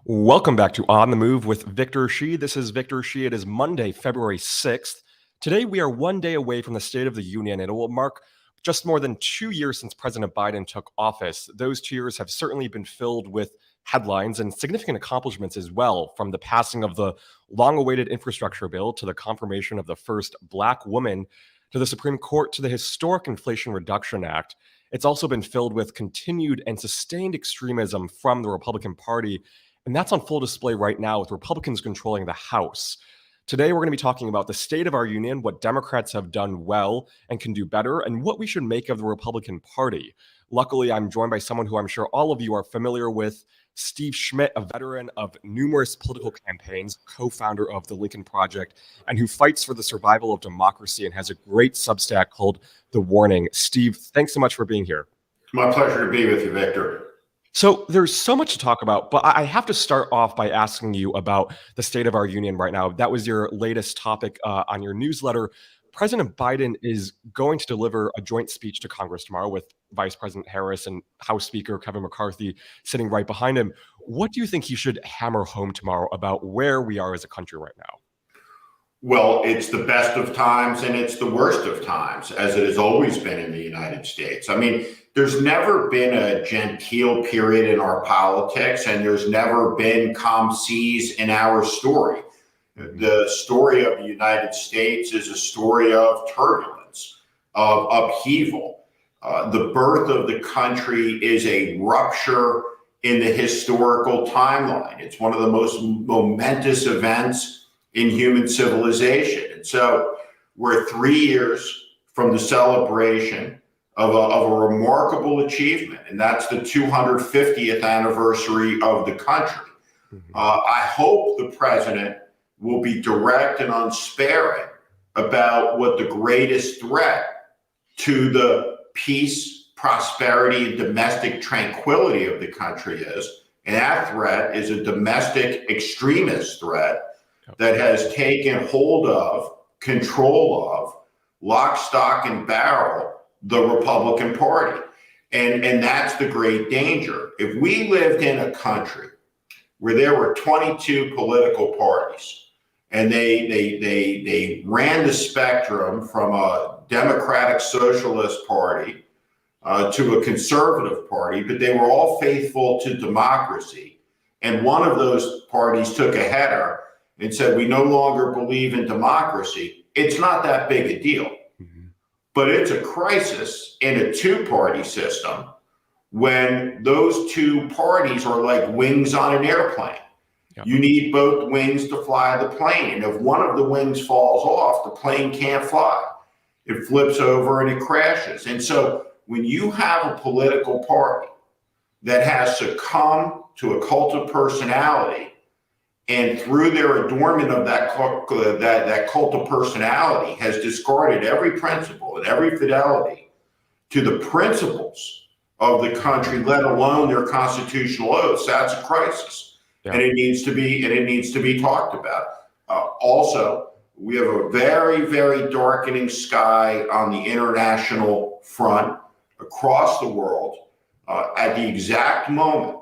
Welcome back to On the Move with Victor Shi. This is Victor Shi. It is Monday, February 6th. Today, we are one day away from the State of the Union, and it will mark just more than 2 years since President Biden took office. Those 2 years have certainly been filled with headlines and significant accomplishments as well, from the passing of the long-awaited infrastructure bill to the confirmation of the first Black woman to the Supreme Court to the historic Inflation Reduction Act. It's also been filled with continued and sustained extremism from the Republican Party, and that's on full display right now with Republicans controlling the House. Today, we're going to be talking about the state of our union, what Democrats have done well and can do better, and what we should make of the Republican Party. Luckily, I'm joined by someone who I'm sure all of you are familiar with, Steve Schmidt, a veteran of numerous political campaigns, co-founder of the Lincoln Project, and who fights for the survival of democracy and has a great Substack called The Warning. Steve, thanks so much for being here. My pleasure to be with you, Victor. So there's so much to talk about, but I have to start off by asking you about the state of our union right now. That was your latest topic on your newsletter. President Biden is going to deliver a joint speech to Congress tomorrow with Vice President Harris and House Speaker Kevin McCarthy sitting right behind him. What do you think he should hammer home tomorrow about where we are as a country right now? Well, it's the best of times and it's the worst of times, as it has always been in the United States. I mean, there's never been a genteel period in our politics, and there's never been calm seas in our story. The story of the United States is a story of turbulence, of upheaval. The birth of the country is a rupture in the historical timeline. It's one of the most momentous events in human civilization. And so we're 3 years from the celebration of a remarkable achievement, and that's the 250th anniversary of the country. I hope the president will be direct and unsparing about what the greatest threat to the peace, prosperity, and domestic tranquility of the country is. And that threat is a domestic extremist threat that has taken hold of, control of, lock, stock, and barrel, the Republican Party. And that's the great danger. If we lived in a country where there were 22 political parties and they ran the spectrum from a Democratic Socialist Party to a conservative party, but they were all faithful to democracy, and one of those parties took a header and said, we no longer believe in democracy, it's not that big a deal. But it's a crisis in a two-party system when those two parties are like wings on an airplane. Yep. You need both wings to fly the plane. And if one of the wings falls off, the plane can't fly. It flips over and it crashes. And so when you have a political party that has succumbed to a cult of personality, and through their adornment of that cult of personality has discarded every principle and every fidelity to the principles of the country, let alone their constitutional oaths, that's a crisis. Yeah. And it needs to be talked about. Also, we have a very, very darkening sky on the international front across the world at the exact moment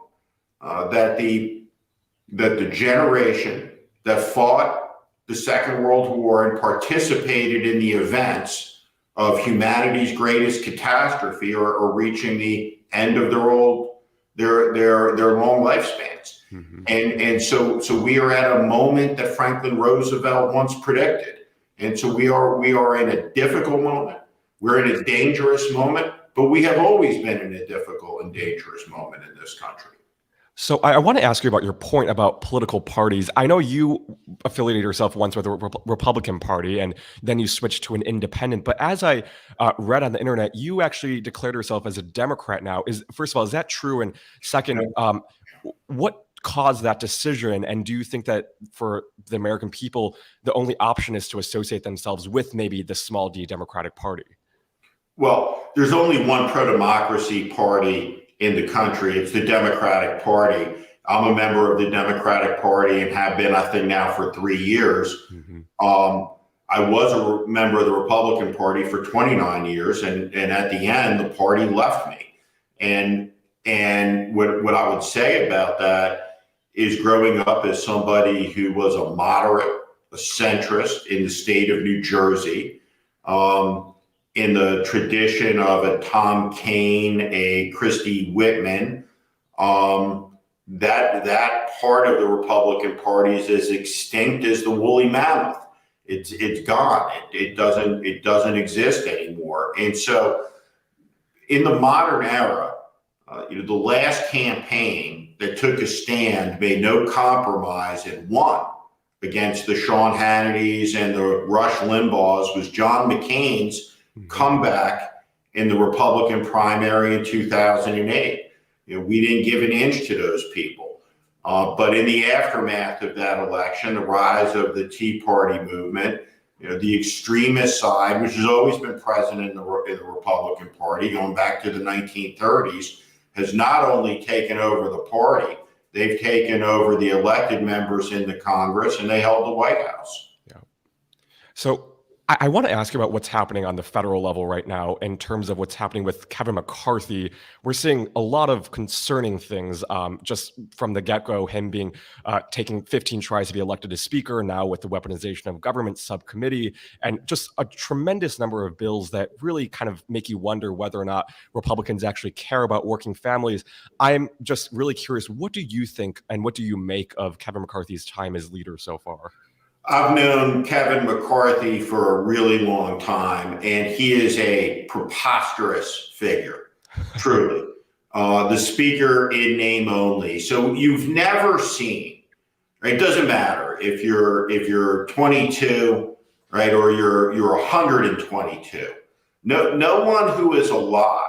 that the generation that fought the Second World War and participated in the events of humanity's greatest catastrophe are reaching the end of their long lifespans. And so we are at a moment that Franklin Roosevelt once predicted. And so we are in a difficult moment. We're in a dangerous moment, but we have always been in a difficult and dangerous moment in this country. So I want to ask you about your point about political parties. I know you affiliated yourself once with the Republican Party, and then you switched to an independent. But as I read on the internet, you actually declared yourself as a Democrat now. First of all, is that true? And second, what caused that decision? And do you think that for the American people, the only option is to associate themselves with maybe the small d Democratic Party? Well, there's only one pro-democracy party in the country. It's the Democratic Party. I'm a member of the Democratic Party and have been, I think, now for 3 years. I was a member of the Republican Party for 29 years, and at the end, the party left me. And what I would say about that is growing up as somebody who was a moderate, a centrist in the state of New Jersey, in the tradition of a Tom Kean, a Christie Whitman. That part of the Republican Party is as extinct as the woolly mammoth. It's gone. It doesn't exist anymore. And so, in the modern era, the last campaign that took a stand, made no compromise, and won against the Sean Hannitys and the Rush Limbaughs was John McCain's comeback in the Republican primary in 2008. We didn't give an inch to those people. But in the aftermath of that election, the rise of the Tea Party movement, the extremist side, which has always been present in the Republican Party, going back to the 1930s, has not only taken over the party, they've taken over the elected members in the Congress, and they held the White House. Yeah. So I want to ask you about what's happening on the federal level right now in terms of what's happening with Kevin McCarthy. We're seeing a lot of concerning things just from the get-go, him being taking 15 tries to be elected as speaker, now with the weaponization of government subcommittee, and just a tremendous number of bills that really kind of make you wonder whether or not Republicans actually care about working families. I'm just really curious, what do you think and what do you make of Kevin McCarthy's time as leader so far? I've known Kevin McCarthy for a really long time, and he is a preposterous figure, truly. The speaker in name only. So you've never seen, right? It doesn't matter if you're 22, right, or you're 122. No one who is alive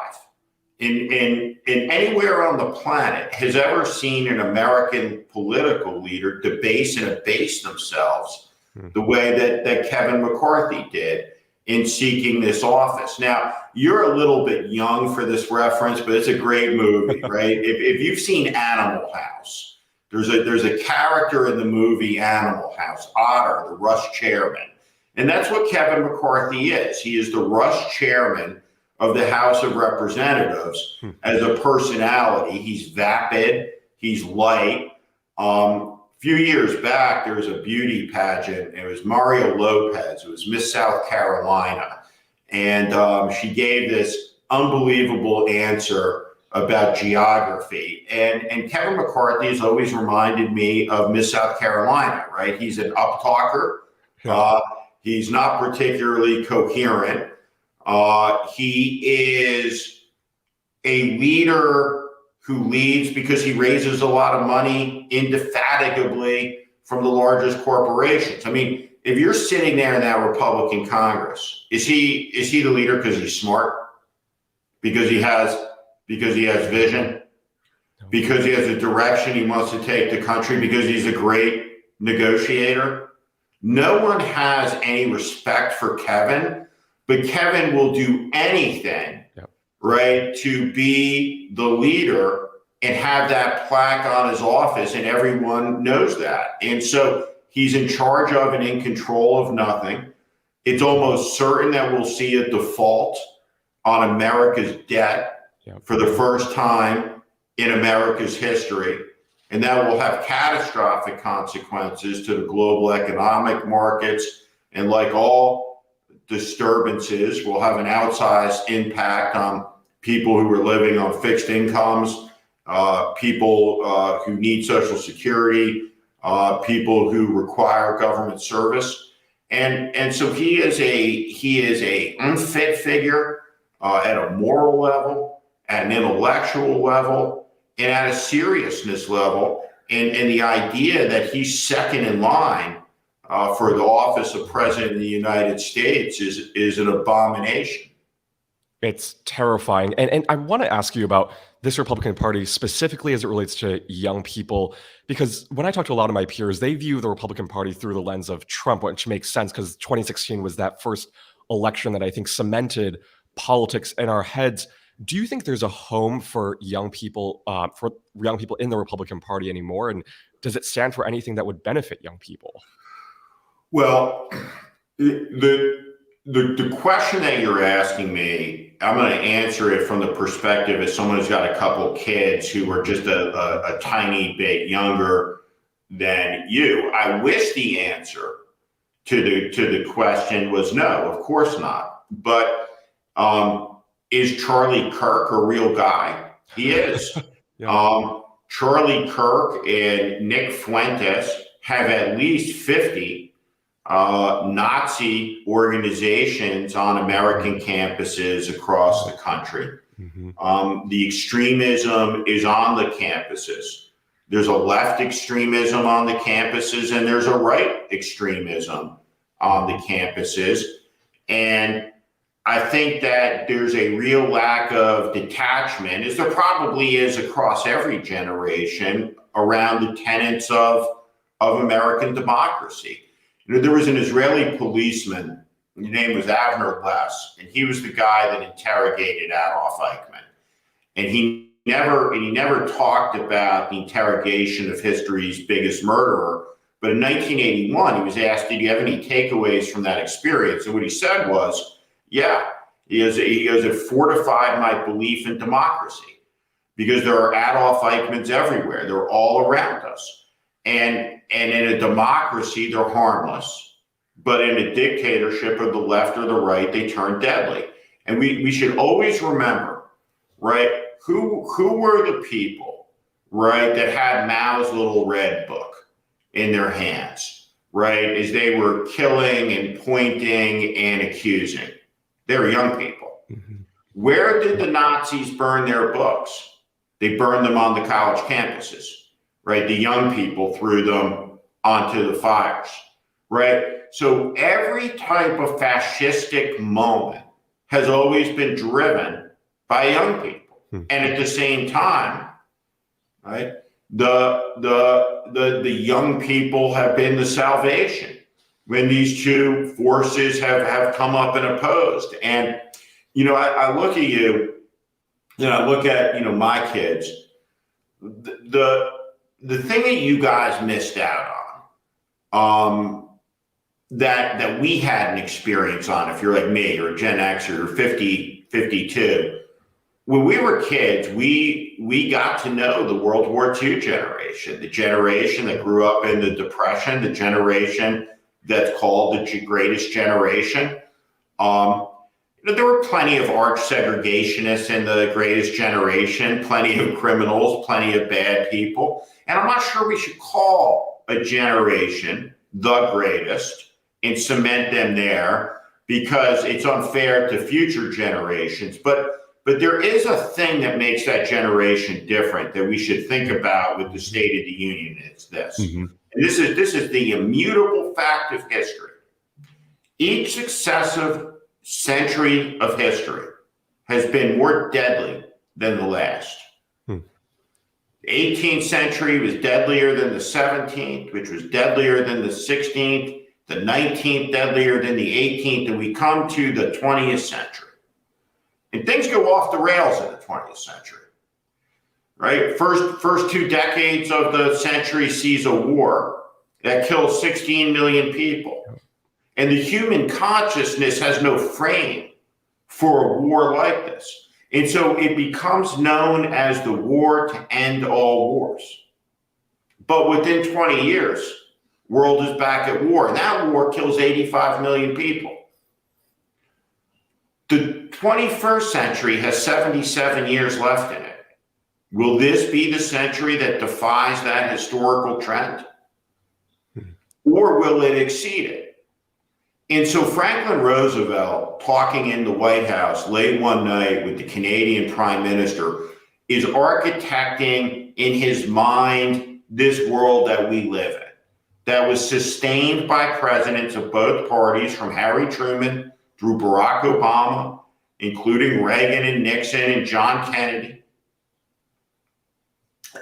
in anywhere on the planet has ever seen an American political leader debase and abase themselves the way that Kevin McCarthy did in seeking this office. Now, you're a little bit young for this reference, but it's a great movie, right? If you've seen Animal House, there's a character in the movie Animal House, Otter, the Rush chairman. And that's what Kevin McCarthy is. He is the Rush chairman of the House of Representatives as a personality. He's vapid, he's light. A few years back, there was a beauty pageant. It was Mario Lopez. It was Miss South Carolina. And she gave this unbelievable answer about geography. And Kevin McCarthy has always reminded me of Miss South Carolina, right? He's an uptalker. He's not particularly coherent. He is a leader who leads because he raises a lot of money indefatigably from the largest corporations. I mean, if you're sitting there in that Republican Congress, is he the leader because he's smart? Because he has vision? Because he has a direction he wants to take the country? Because he's a great negotiator? No one has any respect for Kevin, but Kevin will do anything, right, to be the leader and have that plaque on his office, and everyone knows that. And so he's in charge of and in control of nothing. It's almost certain that we'll see a default on America's debt for the first time in America's history. And that will have catastrophic consequences to the global economic markets. And like all disturbances, will have an outsized impact on people who are living on fixed incomes, people who need Social Security, people who require government service. And so he is a unfit figure at a moral level, at an intellectual level, and at a seriousness level, and the idea that he's second in line for the office of President of the United States is an abomination. It's terrifying. And I want to ask you about this Republican Party specifically as it relates to young people, because when I talk to a lot of my peers, they view the Republican Party through the lens of Trump, which makes sense because 2016 was that first election that I think cemented politics in our heads. Do you think there's a home for young people in the Republican Party anymore? And does it stand for anything that would benefit young people? Well, the question that you're asking me I'm going to answer it from the perspective as someone who's got a couple kids who are just a tiny bit younger than you. I wish the answer to the question was no, of course not. But is Charlie Kirk a real guy? He is. Yeah. Charlie Kirk and Nick Fuentes have at least 50 Nazi organizations on American campuses across the country. Mm-hmm. The extremism is on the campuses. There's a left extremism on the campuses, and there's a right extremism on the campuses. And I think that there's a real lack of detachment, as there probably is across every generation, around the tenets of American democracy. You know, there was an Israeli policeman, his name was Avner Less, and he was the guy that interrogated Adolf Eichmann. And he never talked about the interrogation of history's biggest murderer. But in 1981, he was asked, did you have any takeaways from that experience? And what he said was, yeah, he goes, it fortified my belief in democracy, because there are Adolf Eichmanns everywhere. They're all around us. And in a democracy, they're harmless. But in a dictatorship of the left or the right, they turn deadly. And we should always remember, right, who were the people, right, that had Mao's little red book in their hands, right, as they were killing and pointing and accusing. They were young people. Mm-hmm. Where did the Nazis burn their books? They burned them on the college campuses, right? The young people threw them onto the fires, right? So every type of fascistic moment has always been driven by young people. Mm-hmm. And at the same time, right, the young people have been the salvation when these two forces have come up and opposed. And, you know, I look at you, and I look at, you know, my kids, the thing that you guys missed out on, that we had an experience on, if you're like me or Gen X or 50, 52, when we were kids, we got to know the World War II generation, the generation that grew up in the Depression, the generation that's called the greatest generation. There were plenty of arch segregationists in the greatest generation, plenty of criminals, plenty of bad people. And I'm not sure we should call a generation the greatest and cement them there, because it's unfair to future generations. But there is a thing that makes that generation different that we should think about with the State of the Union. It's this. Mm-hmm. And this is the immutable fact of history. Each successive century of history has been more deadly than the last. The 18th century was deadlier than the 17th, which was deadlier than the 16th, the 19th deadlier than the 18th, and we come to the 20th century. And things go off the rails in the 20th century. Right? First 2 decades of the century sees a war that kills 16 million people. And the human consciousness has no frame for a war like this. And so it becomes known as the war to end all wars. But within 20 years, world is back at war. And that war kills 85 million people. The 21st century has 77 years left in it. Will this be the century that defies that historical trend? Or will it exceed it? And so Franklin Roosevelt, talking in the White House late one night with the Canadian Prime Minister, is architecting in his mind this world that we live in, that was sustained by presidents of both parties, from Harry Truman through Barack Obama, including Reagan and Nixon and John Kennedy.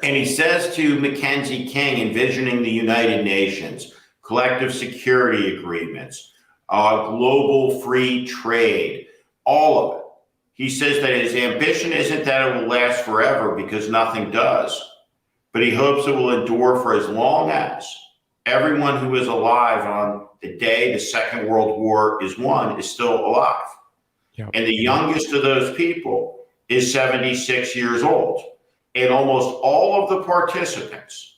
And he says to Mackenzie King, envisioning the United Nations, collective security agreements, global free trade, all of it. He says that his ambition isn't that it will last forever, because nothing does, but he hopes it will endure for as long as everyone who is alive on the day the Second World War is won is still alive. Yeah. And the youngest of those people is 76 years old. And almost all of the participants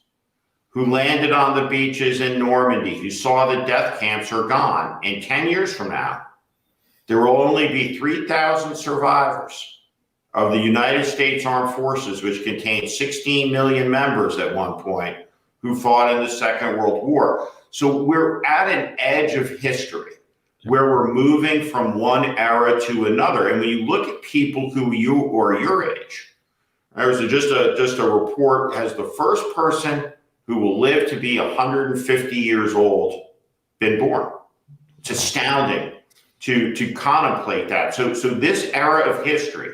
who landed on the beaches in Normandy, who saw the death camps, are gone. And 10 years from now, there will only be 3,000 survivors of the United States Armed Forces, which contained 16 million members at one point, who fought in the Second World War. So we're at an edge of history where we're moving from one era to another. And when you look at people who you or your age, there was just a report as the first person who will live to be 150 years old been born. It's astounding to contemplate that. So this era of history,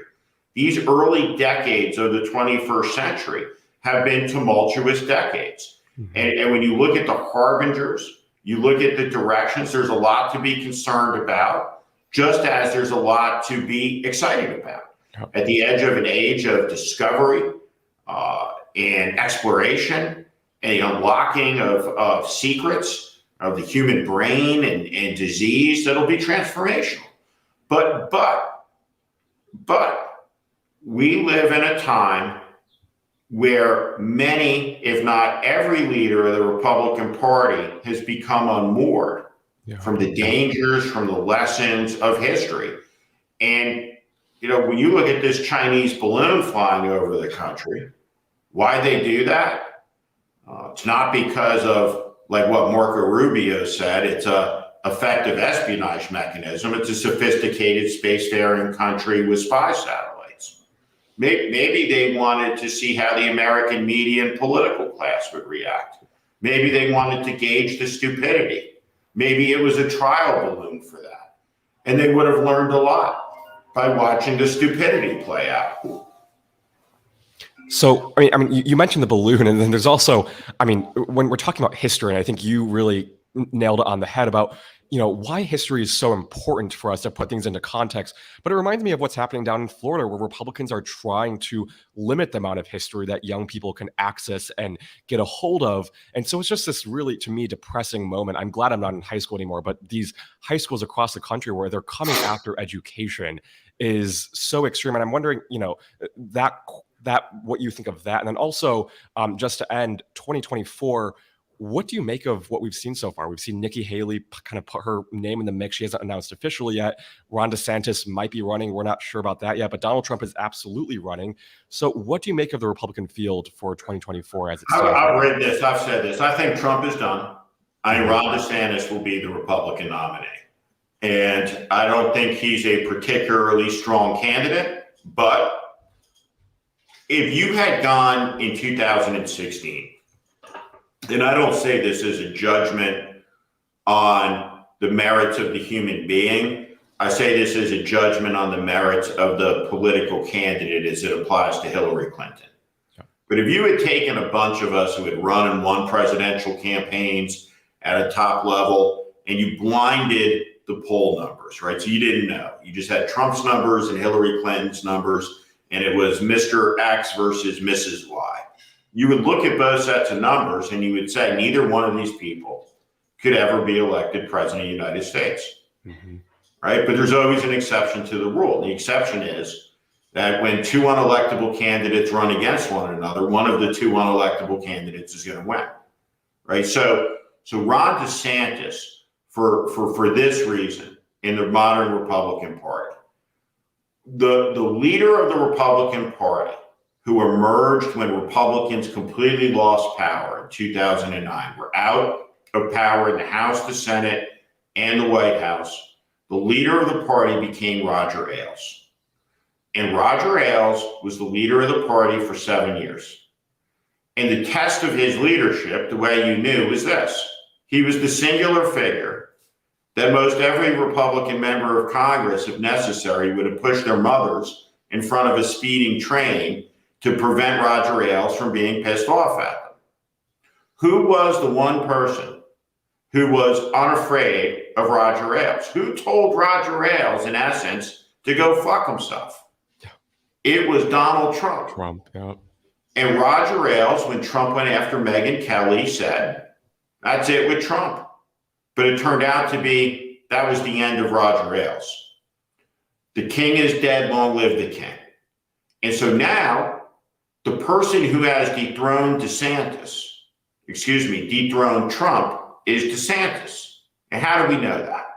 these early decades of the 21st century have been tumultuous decades. And when you look at the harbingers, you look at the directions, there's a lot to be concerned about, just as there's a lot to be excited about. At the edge of an age of discovery and exploration and the unlocking of secrets of the human brain and disease that'll be transformational. But we live in a time where many, if not every leader of the Republican Party has become unmoored from the dangers, from the lessons of history. And, when you look at this Chinese balloon flying over the country, why they do that? It's not because of, like what Marco Rubio said, it's a effective espionage mechanism. It's a sophisticated spacefaring country with spy satellites. Maybe they wanted to see how the American media and political class would react. Maybe they wanted to gauge the stupidity. Maybe it was a trial balloon for that. And they would have learned a lot by watching the stupidity play out. So, I mean, you mentioned the balloon, and then there's also, when we're talking about history, and I think you really nailed it on the head about, why history is so important for us to put things into context. But it reminds me of what's happening down in Florida, where Republicans are trying to limit the amount of history that young people can access and get a hold of. And so it's just this really, to me, depressing moment. I'm glad I'm not in high school anymore, but these high schools across the country where they're coming after education is so extreme. And I'm wondering, that what you think of that. And then also, just to end 2024, what do you make of what we've seen so far? We've seen Nikki Haley kind of put her name in the mix. She hasn't announced officially yet. Ron DeSantis might be running. We're not sure about that yet, but Donald Trump is absolutely running. So what do you make of the Republican field for 2024 as it stands? I've read this. I've said this. I think Trump is done. I think Ron DeSantis will be the Republican nominee. And I don't think he's a particularly strong candidate, but if you had gone in 2016, and I don't say this as a judgment on the merits of the human being, I say this as a judgment on the merits of the political candidate as it applies to Hillary Clinton. Yeah. But if you had taken a bunch of us who had run and won presidential campaigns at a top level, and you blinded the poll numbers, right? So you didn't know. You just had Trump's numbers and Hillary Clinton's numbers, and it was Mr. X versus Mrs. Y. You would look at both sets of numbers and you would say neither one of these people could ever be elected president of the United States, right? But there's always an exception to the rule. The exception is that when two unelectable candidates run against one another, one of the two unelectable candidates is going to win, right? So Ron DeSantis, for this reason, in the modern Republican Party, the leader of the Republican Party who emerged when Republicans completely lost power in 2009, were out of power in the House, the Senate, and the White House, the leader of the party became Roger Ailes. And Roger Ailes was the leader of the party for 7 years. And the test of his leadership, the way you knew, was this. He was the singular figure that most every Republican member of Congress, if necessary, would have pushed their mothers in front of a speeding train to prevent Roger Ailes from being pissed off at them. Who was the one person who was unafraid of Roger Ailes? Who told Roger Ailes, in essence, to go fuck himself? It was Donald Trump. Yeah. And Roger Ailes, when Trump went after Megyn Kelly, said, that's it with Trump. But it turned out to be, that was the end of Roger Ailes. The king is dead, long live the king. And so now the person who has dethroned Trump is DeSantis. And how do we know that?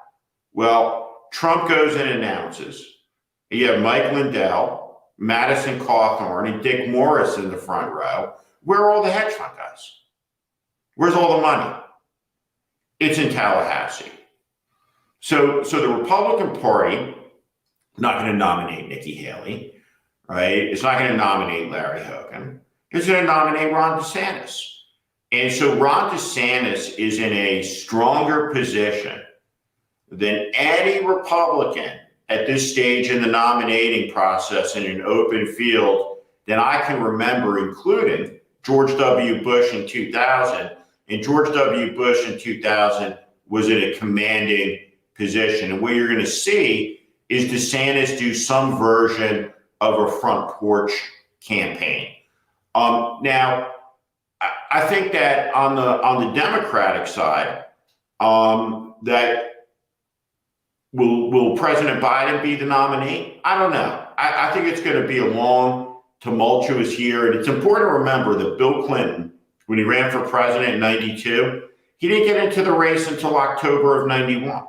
Well, Trump goes and announces. You have Mike Lindell, Madison Cawthorn, and Dick Morris in the front row. Where are all the hedge fund guys? Where's all the money? It's in Tallahassee. So the Republican Party not going to nominate Nikki Haley, right? It's not going to nominate Larry Hogan. It's going to nominate Ron DeSantis. And so Ron DeSantis is in a stronger position than any Republican at this stage in the nominating process in an open field than I can remember, including George W. Bush in 2000. And George W. Bush in 2000 was in a commanding position. And what you're going to see is DeSantis do some version of a front porch campaign. Now, I think that on the Democratic side, that will President Biden be the nominee? I don't know. I think it's going to be a long, tumultuous year. And it's important to remember that Bill Clinton, when he ran for president in 92, he didn't get into the race until October of 91.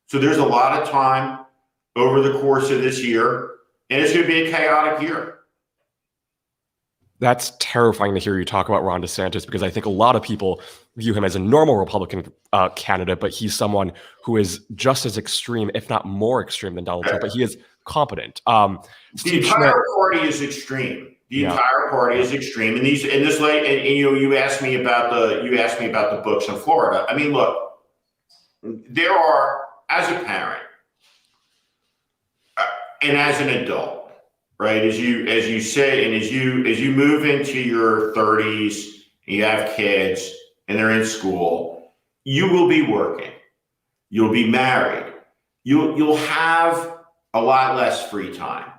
So there's a lot of time over the course of this year, and it's going to be a chaotic year. That's terrifying to hear you talk about Ron DeSantis, because I think a lot of people view him as a normal Republican candidate, but he's someone who is just as extreme, if not more extreme than Donald Trump, but he is competent. The entire party is extreme. The entire party is extreme. And you asked me about the books in Florida. I mean, look, there are, as a parent and as an adult, right? As you say, and as you move into your 30s, and you have kids and they're in school, you will be working, you'll be married, you'll have a lot less free time,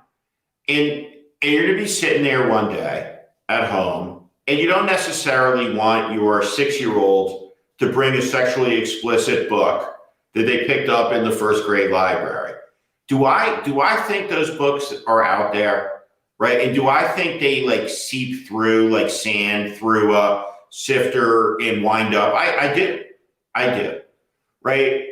and you're gonna be sitting there one day at home, and you don't necessarily want your 6-year-old to bring a sexually explicit book that they picked up in the first grade library. Do I think those books are out there, right? And do I think they like seep through like sand through a sifter and wind up? I do, right?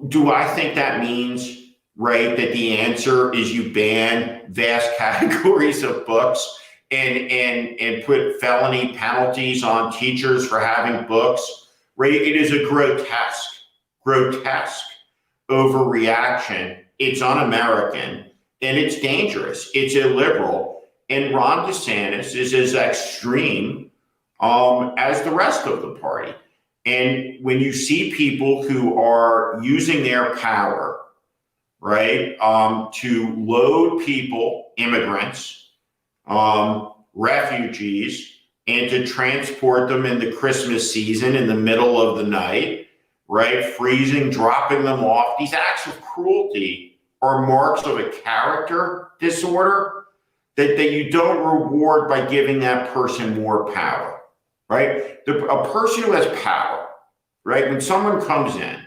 Do I think that means, right, that the answer is you ban vast categories of books and put felony penalties on teachers for having books, right? It is a grotesque overreaction. It's un-American and it's dangerous. It's illiberal. And Ron DeSantis is as extreme as the rest of the party. And when you see people who are using their power, right, to load people, immigrants, refugees, and to transport them in the Christmas season in the middle of the night, right, freezing, dropping them off. These acts of cruelty are marks of a character disorder that you don't reward by giving that person more power, right? A person who has power, right, when someone comes in,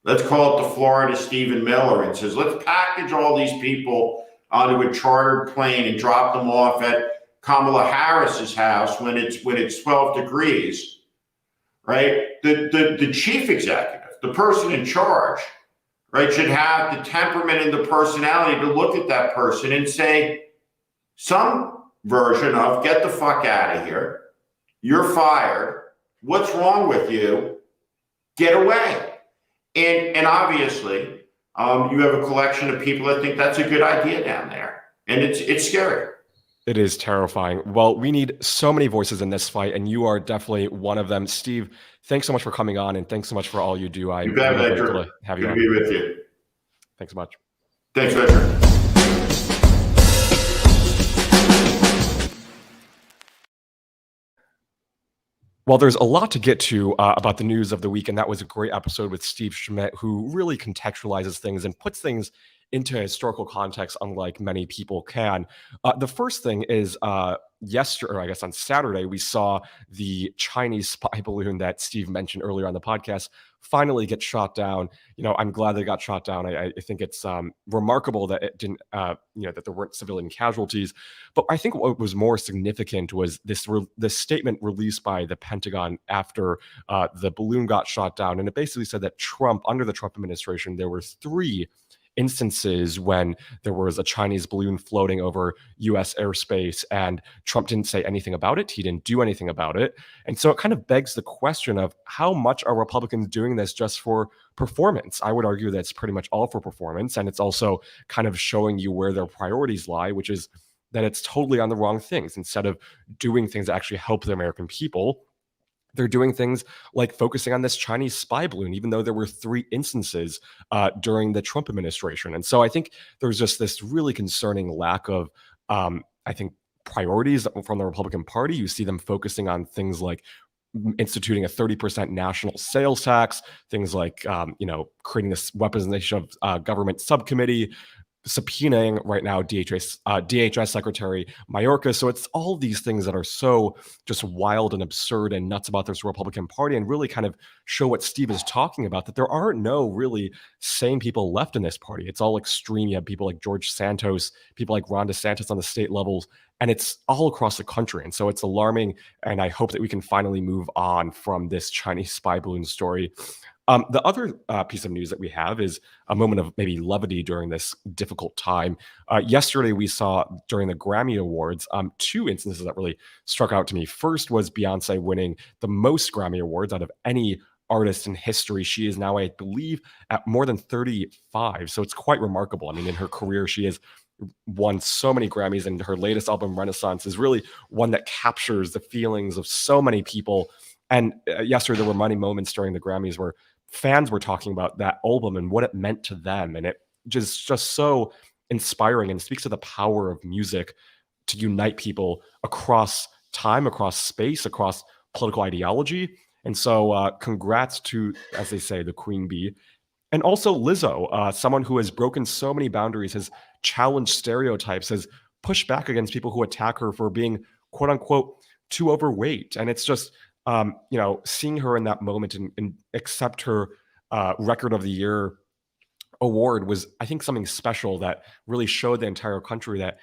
let's call it the Florida Stephen Miller, and says, let's package all these people onto a chartered plane and drop them off at Kamala Harris's house when it's 12 degrees, right? The chief executive, the person in charge, right, should have the temperament and the personality to look at that person and say some version of, get the fuck out of here. You're fired. What's wrong with you? Get away. And obviously, you have a collection of people that think that's a good idea down there. And it's scary. It is terrifying. Well, we need so many voices in this fight, and you are definitely one of them. Steve, thanks so much for coming on, and thanks so much for all you do. You bet, Victor. Have you Good on. to be with you. Thanks so much. Thanks, Victor. Well, there's a lot to get to about the news of the week, and that was a great episode with Steve Schmidt, who really contextualizes things and puts things into historical context, unlike many people can. The first thing is yesterday, or I guess on Saturday, we saw the Chinese spy balloon that Steve mentioned earlier on the podcast finally get shot down. I'm glad they got shot down. I think it's remarkable that it didn't, that there weren't civilian casualties. But I think what was more significant was this statement released by the Pentagon after the balloon got shot down, and it basically said that under the Trump administration, there were 3 instances when there was a Chinese balloon floating over US airspace and Trump didn't say anything about it. He didn't do anything about it. And so it kind of begs the question of how much are Republicans doing this just for performance? I would argue that it's pretty much all for performance. And it's also kind of showing you where their priorities lie, which is that it's totally on the wrong things. Instead of doing things that actually help the American people, they're doing things like focusing on this Chinese spy balloon, even though there were 3 instances during the Trump administration. And so I think there's just this really concerning lack of, I think, priorities from the Republican Party. You see them focusing on things like instituting a 30% national sales tax, things like, creating this weaponization of government subcommittee, subpoenaing right now DHS Secretary Mayorkas. So it's all these things that are so just wild and absurd and nuts about this Republican Party, and really kind of show what Steve is talking about, that there aren't no really sane people left in this party. It's all extreme. You have people like George Santos, people like Ron DeSantis on the state levels, and it's all across the country. And so it's alarming, and I hope that we can finally move on from this Chinese spy balloon story. The other piece of news that we have is a moment of maybe levity during this difficult time. Yesterday, we saw during the Grammy Awards 2 instances that really struck out to me. First was Beyonce winning the most Grammy Awards out of any artist in history. She is now, I believe, at more than 35. So it's quite remarkable. I mean, in her career, she has won so many Grammys, and her latest album, Renaissance, is really one that captures the feelings of so many people. And yesterday, there were many moments during the Grammys where fans were talking about that album and what it meant to them. And it just so inspiring, and speaks to the power of music to unite people across time, across space, across political ideology. And so congrats to, as they say, the Queen Bee. And also Lizzo, someone who has broken so many boundaries, has challenged stereotypes, has pushed back against people who attack her for being, quote unquote, too overweight. And it's just, seeing her in that moment and accept her Record of the Year award was, I think, something special that really showed the entire country that,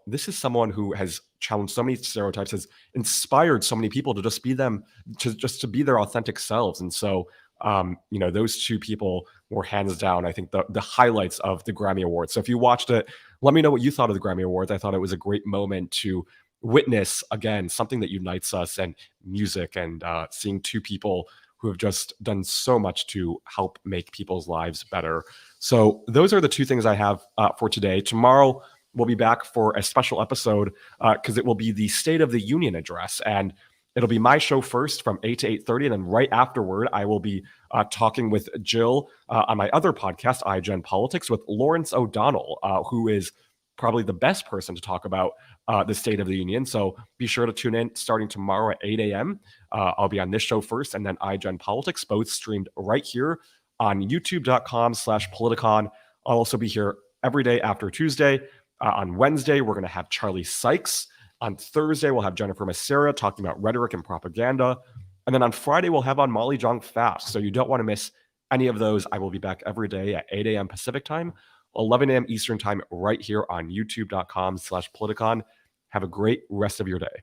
this is someone who has challenged so many stereotypes, has inspired so many people to just be them, to be their authentic selves. And so, those 2 people were hands down, I think, the highlights of the Grammy Awards. So if you watched it, let me know what you thought of the Grammy Awards. I thought it was a great moment to witness, again, something that unites us, and music, and seeing 2 people who have just done so much to help make people's lives better. So those are the 2 things I have for today. Tomorrow, we'll be back for a special episode because it will be the State of the Union address, and it'll be my show first from 8 to 8:30, and then right afterward, I will be talking with Jill on my other podcast, iGen Politics, with Lawrence O'Donnell, who is probably the best person to talk about the State of the Union. So be sure to tune in starting tomorrow at 8 a.m. I'll be on this show first, and then iGen Politics, both streamed right here on youtube.com/Politicon. I'll also be here every day after Tuesday. On Wednesday, we're going to have Charlie Sykes. On Thursday, we'll have Jennifer Massera talking about rhetoric and propaganda. And then on Friday, we'll have on Molly Jong Fast. So you don't want to miss any of those. I will be back every day at 8 a.m. Pacific time, 11 a.m. Eastern time, right here on youtube.com/Politicon. Have a great rest of your day.